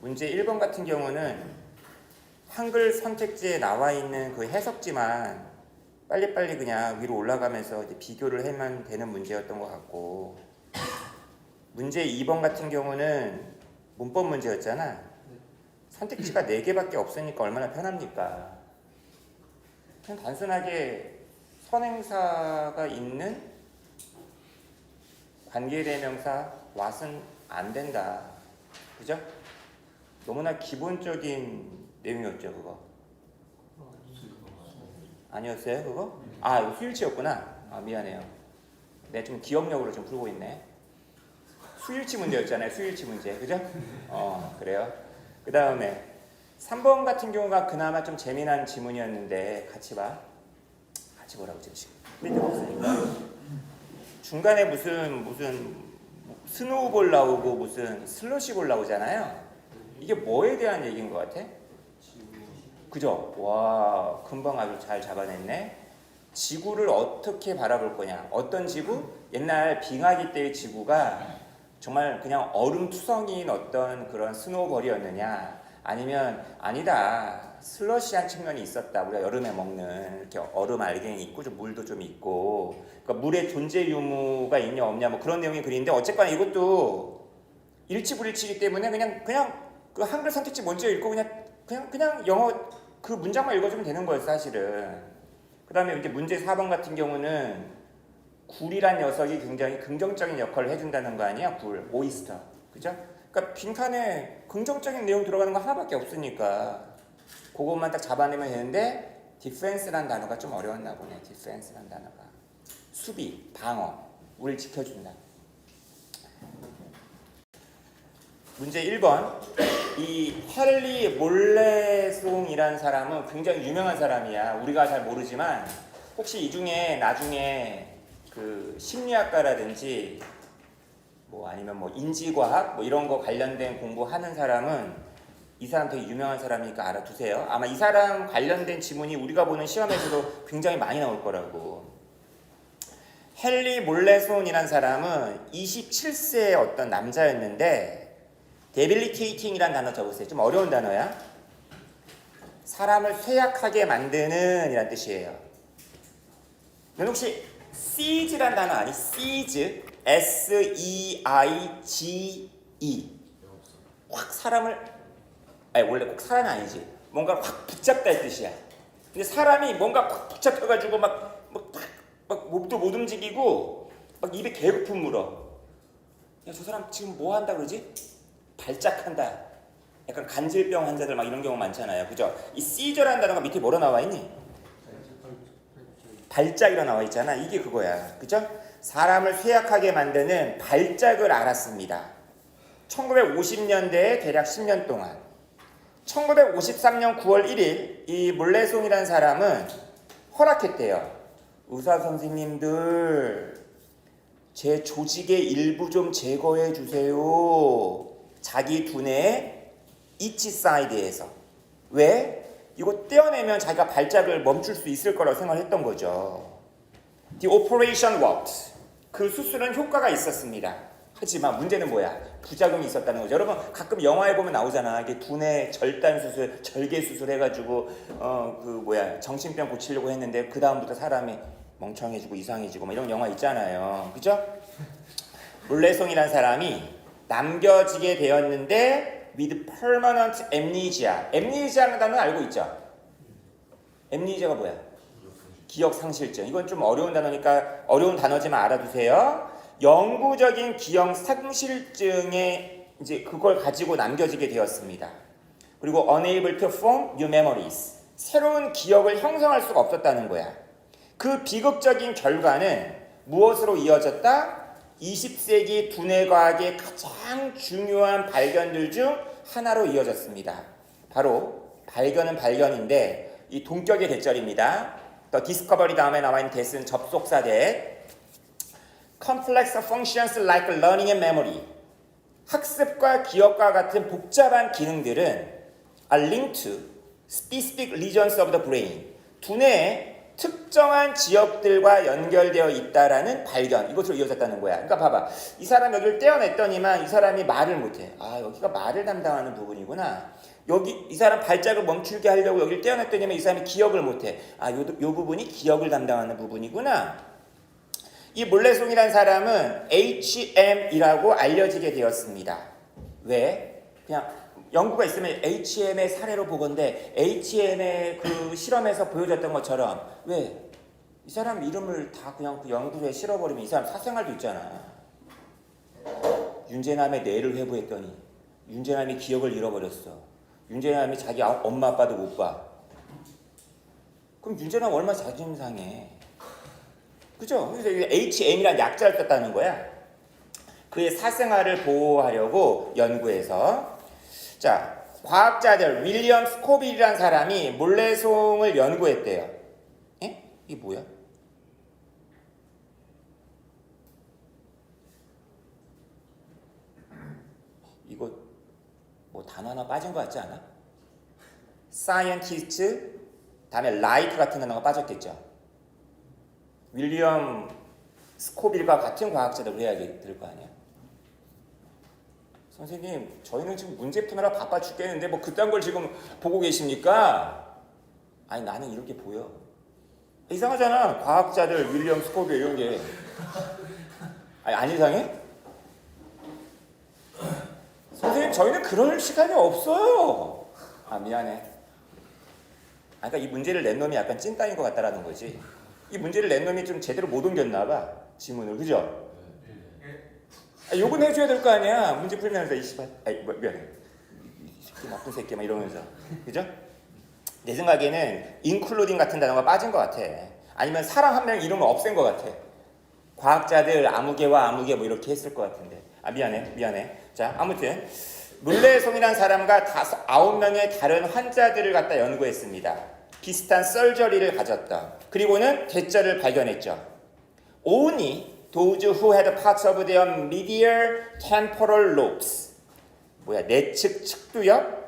문제 1번 같은 경우는 한글 선택지에 나와 있는 그 해석지만 빨리빨리 그냥 위로 올라가면서 이제 비교를 하면 되는 문제였던 것 같고, 문제 2번 같은 경우는 문법 문제였잖아. 선택지가 4개밖에 없으니까 얼마나 편합니까? 그냥 단순하게 선행사가 있는 관계대명사 what은 안 된다. 그죠? 너무나 기본적인 내용이었죠, 그거. 아니었어요, 그거? 아, 이거 수일치였구나. 아, 미안해요. 내가 좀 기억력으로 좀 풀고 있네. 수일치 문제였잖아요, 수일치 문제. 그죠? 그래요. 그 다음에 3번 같은 경우가 그나마 좀 재미난 지문이었는데, 같이 봐. 같이 보라고 지금 필요가 없으니까. 중간에 무슨 스노우볼 나오고 무슨 슬러시볼 나오잖아요. 이게 뭐에 대한 얘기인 것 같아? 그죠? 와, 금방 아주 잘 잡아냈네. 지구를 어떻게 바라볼 거냐? 어떤 지구? 옛날 빙하기 때의 지구가 정말 그냥 얼음투성이인 어떤 그런 스노우볼이었느냐? 아니면 아니다, 슬러시한 측면이 있었다. 우리가 여름에 먹는 이렇게 얼음 알갱이 있고 좀 물도 좀 있고, 그러니까 물의 존재 유무가 있냐 없냐 뭐 그런 내용의 글인데, 어쨌거나 이것도 일치불일치이기 때문에 그냥 그 한글 선택지 먼저 읽고 그냥 영어 그 문장만 읽어주면 되는 거예요, 사실은. 그 다음에 이제 문제 4번 같은 경우는 굴이란 녀석이 굉장히 긍정적인 역할을 해준다는 거 아니야? 굴, 오이스터, 그죠? 그러니까 빈칸에 긍정적인 내용 들어가는 거 하나밖에 없으니까 그것만 딱 잡아내면 되는데, 디펜스란 단어가 좀 어려웠나 보네. 디펜스란 단어가 수비, 방어, 우리를 지켜준다. 문제 1번. 이 헨리 몰레송이라는 사람은 굉장히 유명한 사람이야. 우리가 잘 모르지만 혹시 이 중에 나중에 그 심리학과라든지 뭐 아니면 뭐 인지과학 뭐 이런 거 관련된 공부하는 사람은 이 사람 되게 유명한 사람이니까 알아두세요. 아마 이 사람 관련된 지문이 우리가 보는 시험에서도 굉장히 많이 나올 거라고. 헨리 몰레손이라는 사람은 27세의 어떤 남자였는데, 데빌리테이팅이라는 단어 적으세요. 좀 어려운 단어야. 사람을 쇠약하게 만드는 이란 뜻이에요. 넌 혹시 seize란 단어 아니? seize, S-E-I-G-E. 확 사람을, 아니 원래 꼭 사람이 아니지, 뭔가 확 붙잡다 이 뜻이야. 근데 사람이 뭔가 확 붙잡혀가지고 막 몸도 못 움직이고 막 입에 개거품 물어. 야, 저 사람 지금 뭐 한다 그러지? 발작한다. 약간 간질병 환자들 막 이런 경우 많잖아요, 그죠? 이 seize라는 단어가 밑에 뭐로 나와 있니? 발작이라 나와 있잖아. 이게 그거야, 그죠? 사람을 쇠약하게 만드는 발작을 알았습니다. 1950년대에 대략 10년 동안. 1953년 9월 1일 이 몰레송이라는 사람은 허락했대요. 의사 선생님들, 제 조직의 일부 좀 제거해 주세요. 자기 두뇌의 이치 사이드에서. 왜? 이거 떼어내면 자기가 발작을 멈출 수 있을 거라고 생각했던 거죠. The operation worked. 그 수술은 효과가 있었습니다. 하지만 문제는 뭐야? 부작용이 있었다는 거죠. 여러분 가끔 영화에 보면 나오잖아. 이게 두뇌 절단 수술, 절개 수술 해가지고 정신병 고치려고 했는데 그 다음부터 사람이 멍청해지고 이상해지고 뭐 이런 영화 있잖아요, 그죠? 몰레송이라는 사람이 남겨지게 되었는데 with permanent amnesia. amnesia라는 단어는 알고 있죠? amnesia가 뭐야? 기억상실증. 이건 좀 어려운 단어니까 어려운 단어지만 알아두세요. 영구적인 기억상실증에 이제 그걸 가지고 남겨지게 되었습니다. 그리고 unable to form new memories. 새로운 기억을 형성할 수가 없었다는 거야. 그 비극적인 결과는 무엇으로 이어졌다? 20세기 두뇌과학의 가장 중요한 발견들 중 하나로 이어졌습니다. 바로 발견은 발견인데 이 동격의 대절입니다. The discovery 다음에 나와 있는 that은 접속사 that. Complex functions like learning and memory. 학습과 기억과 같은 복잡한 기능들은 are linked to specific regions of the brain. 두뇌의 특정한 지역들과 연결되어 있다라는 발견, 이것으로 이어졌다는 거야. 그러니까 봐봐, 이 사람 여기를 떼어냈더니만 이 사람이 말을 못해. 아, 여기가 말을 담당하는 부분이구나. 여기 이 사람 발작을 멈추게 하려고 여기를 떼어냈더니만 이 사람이 기억을 못해. 아, 요 부분이 기억을 담당하는 부분이구나. 이 몰레송이라는 사람은 HM이라고 알려지게 되었습니다. 왜? 그냥 연구가 있으면 HM의 사례로 보건대 HM의 그 실험에서 보여줬던 것처럼 왜? 이 사람 이름을 다 그냥 그 연구소에 실어버리면 이 사람 사생활도 있잖아. 윤재남의 뇌를 회부했더니 윤재남이 기억을 잃어버렸어. 윤재남이 자기 엄마 아빠도 못 봐. 그럼 윤재남 얼마나 자존심 상해. 그죠? 그래서 HM이라는 약자를 썼다는 거야. 그의 사생활을 보호하려고 연구해서. 자, 과학자들 윌리엄 스코빌이라는 사람이 몰래송을 연구했대요. 에? 이게 뭐야? 이거 뭐 단어 하나 빠진 것 같지 않아? 사이언티스트 다음에 라이트 같은 단어가 빠졌겠죠. 윌리엄 스코빌과 같은 과학자들 해야 될 거 아니야. 선생님, 저희는 지금 문제 푸느라 바빠 죽겠는데 뭐 그딴 걸 지금 보고 계십니까? 아니, 나는 이렇게 보여. 이상하잖아. 과학자들 윌리엄 스코빌 이런 게. 아니, 안 이상해? 선생님, 저희는 그럴 시간이 없어요. 아, 미안해. 아, 그러니까 이 문제를 낸 놈이 약간 찐따인 것 같다라는 거지. 이 문제를 낸 놈이 좀 제대로 못 옮겼나 봐. 지문을. 그죠? 아, 욕은 해줘야 될 거 아니야. 문제 풀면서 미안해. 이 새끼 나쁜 새끼 막 이러면서. 그죠? 내 생각에는 including 같은 단어가 빠진 것 같아. 아니면 사람 한 명 이름을 없앤 것 같아. 과학자들 아무개와 아무개 뭐 이렇게 했을 것 같은데. 아, 미안해. 자, 아무튼 물레송이라는 사람과 9명의 다른 환자들을 갖다 연구했습니다. 비슷한 설저리를 가졌던. 그리고는 대자를 발견했죠. Only those who had parts of their medial temporal lobes, 내측 측두엽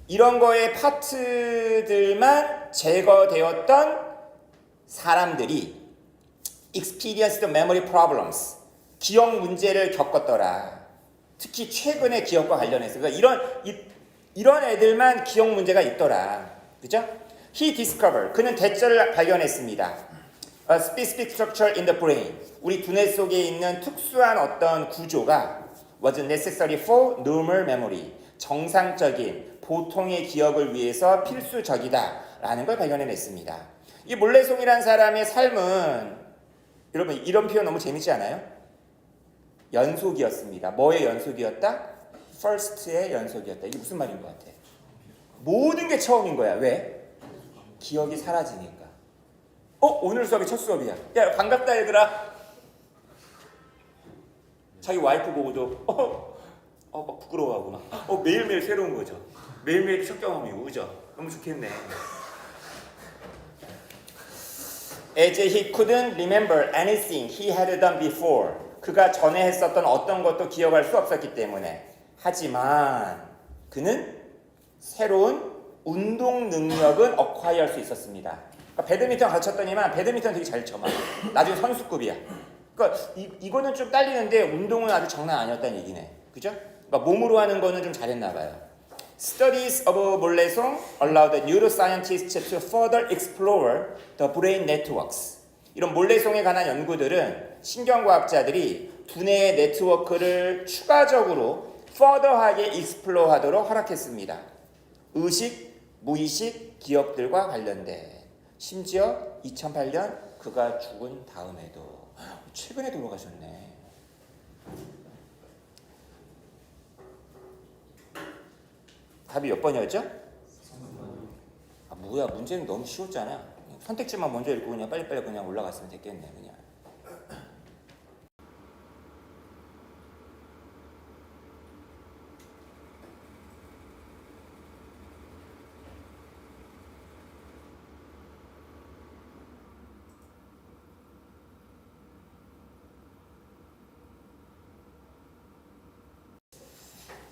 이런 거의 파트들만 제거되었던 사람들이 experienced memory problems, 기억 문제를 겪었더라. 특히 최근의 기억과 관련해서. 그러니까 이런 애들만 기억 문제가 있더라. 그죠? He discovered, 그는 대자를 발견했습니다. A specific structure in the brain, 우리 두뇌 속에 있는 특수한 어떤 구조가 was necessary for normal memory, 정상적인 보통의 기억을 위해서 필수적이다 라는 걸 발견해냈습니다. 이 몰레송이라는 사람의 삶은 여러분 이런 표현 너무 재밌지 않아요? 연속이었습니다. 뭐의 연속이었다? first의 연속이었다. 이게 무슨 말인 것 같아? 모든 게 처음인 거야. 왜? 기억이 사라지니까. 오늘 수업이 첫 수업이야. 야, 반갑다 얘들아. 자기 와이프 보고도 막 부끄러워하고 막 매일매일 새로운 거죠. 매일매일 첫 경험이고, 그죠? 너무 좋겠네. As he couldn't remember anything he had done before, 그가 전에 했었던 어떤 것도 기억할 수 없었기 때문에. 하지만 그는 새로운 운동 능력은 acquire할 수 있었습니다. 그러니까 배드민턴 가르쳤더니만 배드민턴 되게 잘 쳐. 막 나중에 선수급이야. 그러니까 이거는 좀 딸리는데 운동은 아주 장난 아니었다는 얘기네. 그죠? 그러니까 몸으로 하는 거는 좀 잘했나 봐요. Studies of 몰래송 allowed the neuroscientists to further explore the brain networks. 이런 몰래송에 관한 연구들은 신경과학자들이 두뇌의 네트워크를 추가적으로 further하게 explore하도록 허락했습니다. 의식, 무의식, 기억들과 관련돼. 심지어 2008년 그가 죽은 다음에도. 최근에 돌아가셨네. 답이 몇 번이었죠? 아, 뭐야, 문제는 너무 쉬웠잖아. 선택지만 먼저 읽고 그냥 빨리빨리 그냥 올라갔으면 됐겠네. 그냥.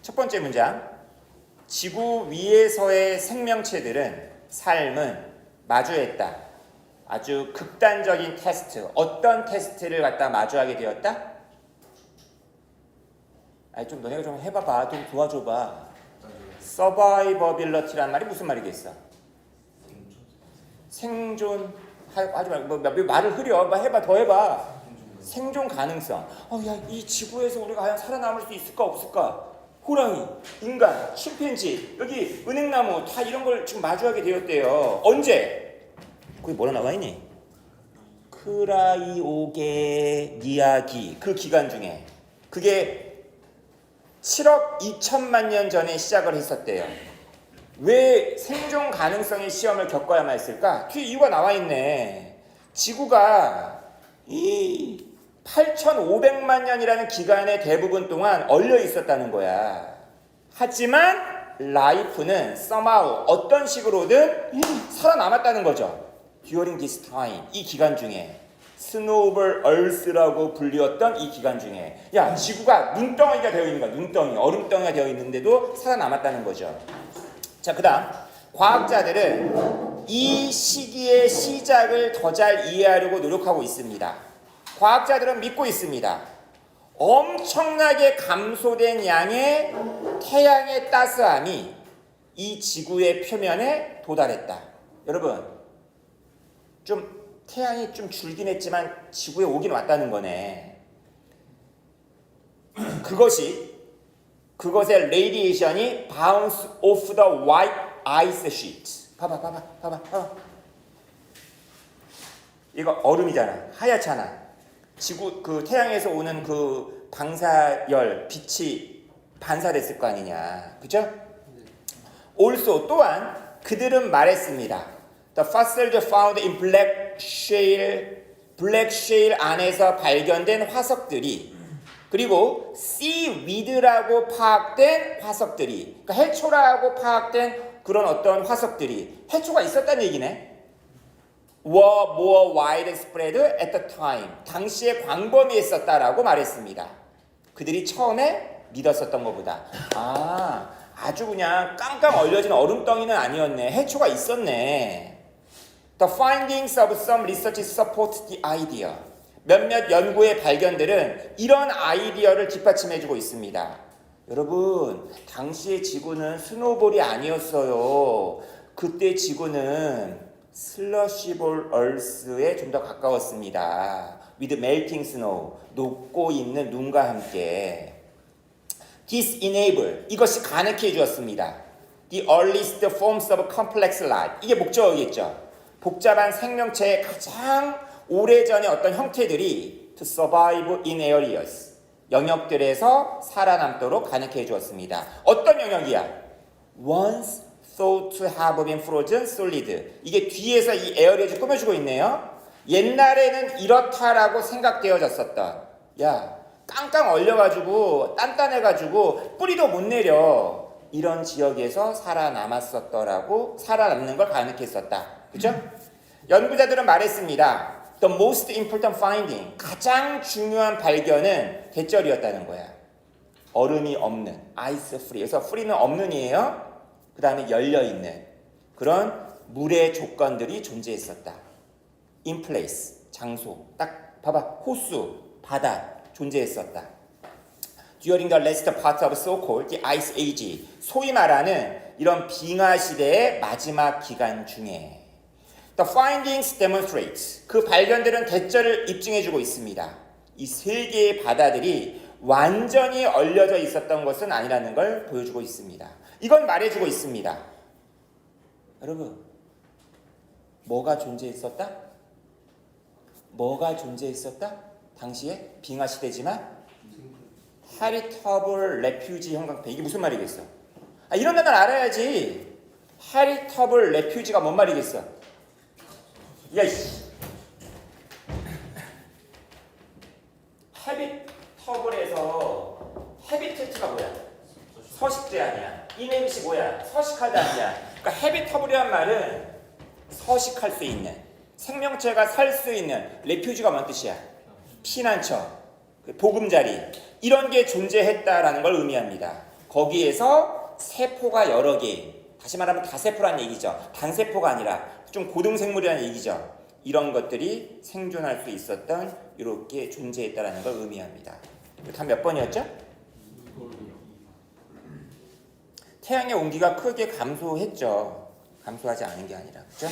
첫 번째 문장. 지구 위에서의 생명체들은 삶은 마주했다. 아주 극단적인 테스트, 어떤 테스트를 갖다 마주하게 되었다? 아니 좀 너네가 좀 해봐봐, 좀 도와줘봐. 서바이버빌러티라는 말이 무슨 말이겠어? 생존 하지 말고 뭐 말을 흐려, 뭐 해봐, 더 해봐. 생존 가능성. 야, 이 지구에서 우리가 과연 살아남을 수 있을까 없을까? 호랑이, 인간, 침팬지, 여기 은행나무 다 이런 걸 지금 마주하게 되었대요. 언제? 거기 뭐라 나와 있니? 크라이오게니아기 그 기간 중에 그게 7억 2천만 년 전에 시작을 했었대요. 왜 생존 가능성의 시험을 겪어야만 했을까? 뒤에 이유가 나와 있네. 지구가 이 8,500만 년이라는 기간의 대부분 동안 얼려 있었다는 거야. 하지만 라이프는 somehow 어떤 식으로든 살아남았다는 거죠. During this time, 이 기간 중에 스노우볼 얼스라고 불리웠던 이 기간 중에 야, 지구가 눈덩이가 되어 있는 거야. 눈덩이, 얼음덩이가 되어 있는데도 살아남았다는 거죠. 자, 그 다음 과학자들은 이 시기의 시작을 더 잘 이해하려고 노력하고 있습니다. 과학자들은 믿고 있습니다. 엄청나게 감소된 양의 태양의 따스함이 이 지구의 표면에 도달했다. 여러분, 좀 태양이 좀 줄긴 했지만 지구에 오긴 왔다는 거네. 그것의 레디에이션이 bounce off the white ice sheet. 봐봐. 이거 얼음이잖아. 하얗잖아. 지구 그 태양에서 오는 그 방사열 빛이 반사됐을 거 아니냐, 그죠? Also 또한 그들은 말했습니다. The fossils found in black shale 안에서 발견된 화석들이 그리고 seaweed라고 파악된 화석들이, 그러니까 해초라고 파악된 그런 어떤 화석들이 해초가 있었다는 얘기네. were more widespread at the time. 당시에 광범위했었다라고 말했습니다. 그들이 처음에 믿었었던 것보다. 아주 그냥 깡깡 얼려진 얼음덩이는 아니었네. 해초가 있었네. The findings of some researchers support the idea. 몇몇 연구의 발견들은 이런 아이디어를 뒷받침해주고 있습니다. 여러분, 당시의 지구는 스노볼이 아니었어요. 그때 지구는 슬러시볼 얼스에 좀 더 가까웠습니다. With melting snow, 녹고 있는 눈과 함께. This enable, 이것이 가능케 해주었습니다. The earliest forms of complex life, 이게 목적어겠죠. 복잡한 생명체의 가장 오래전의 어떤 형태들이 to survive in areas, 영역들에서 살아남도록 가능케 해주었습니다. 어떤 영역이야? Once thought to have been frozen solid. 이게 뒤에서 이 에어리어즈 꾸며주고 있네요. 옛날에는 이렇다라고 생각되어졌었던, 야, 깡깡 얼려가지고 단단해가지고 뿌리도 못 내려, 이런 지역에서 살아남았었더라고, 살아남는 걸 가능케 했었다. 그죠? 연구자들은 말했습니다. The most important finding, 가장 중요한 발견은 대절이었다는 거야. 얼음이 없는, ice free. 그래서 free는 없는이에요. 그 다음에 열려있는 그런 물의 조건들이 존재했었다. In place, 장소. 딱 봐봐. 호수, 바다 존재했었다. During the last part of so-called the Ice Age, 소위 말하는 이런 빙하 시대의 마지막 기간 중에 The findings demonstrate, 그 발견들은 대절을 입증해주고 있습니다. 이 세 개의 바다들이 완전히 얼려져 있었던 것은 아니라는 걸 보여주고 있습니다. 이건 말해주고 있습니다. 여러분, 뭐가 존재했었다? 뭐가 존재했었다? 당시에 빙하 시대지만 해리터블 레퓨지 형광펜, 이게 무슨 말이겠어? 이런 단어를 알아야지. 해리터블 레퓨지가 뭔 말이겠어? 야, 이씨. 해비터블에서 해비테트가 뭐야? 서식지 아니야. 이네빗이 뭐야? 서식하다 아니야. 그러니까 해비터블이란 말은 서식할 수 있는, 생명체가 살 수 있는, 레퓨지가 뭔 뜻이야? 피난처, 보금자리, 이런 게 존재했다라는 걸 의미합니다. 거기에서 세포가 여러 개, 다시 말하면 다세포라는 얘기죠. 단세포가 아니라 좀 고등생물이라는 얘기죠. 이런 것들이 생존할 수 있었던 이렇게 존재했다라는 걸 의미합니다. 다 몇 번이었죠? 태양의 온기가 크게 감소했죠. 감소하지 않은 게 아니라, 그죠?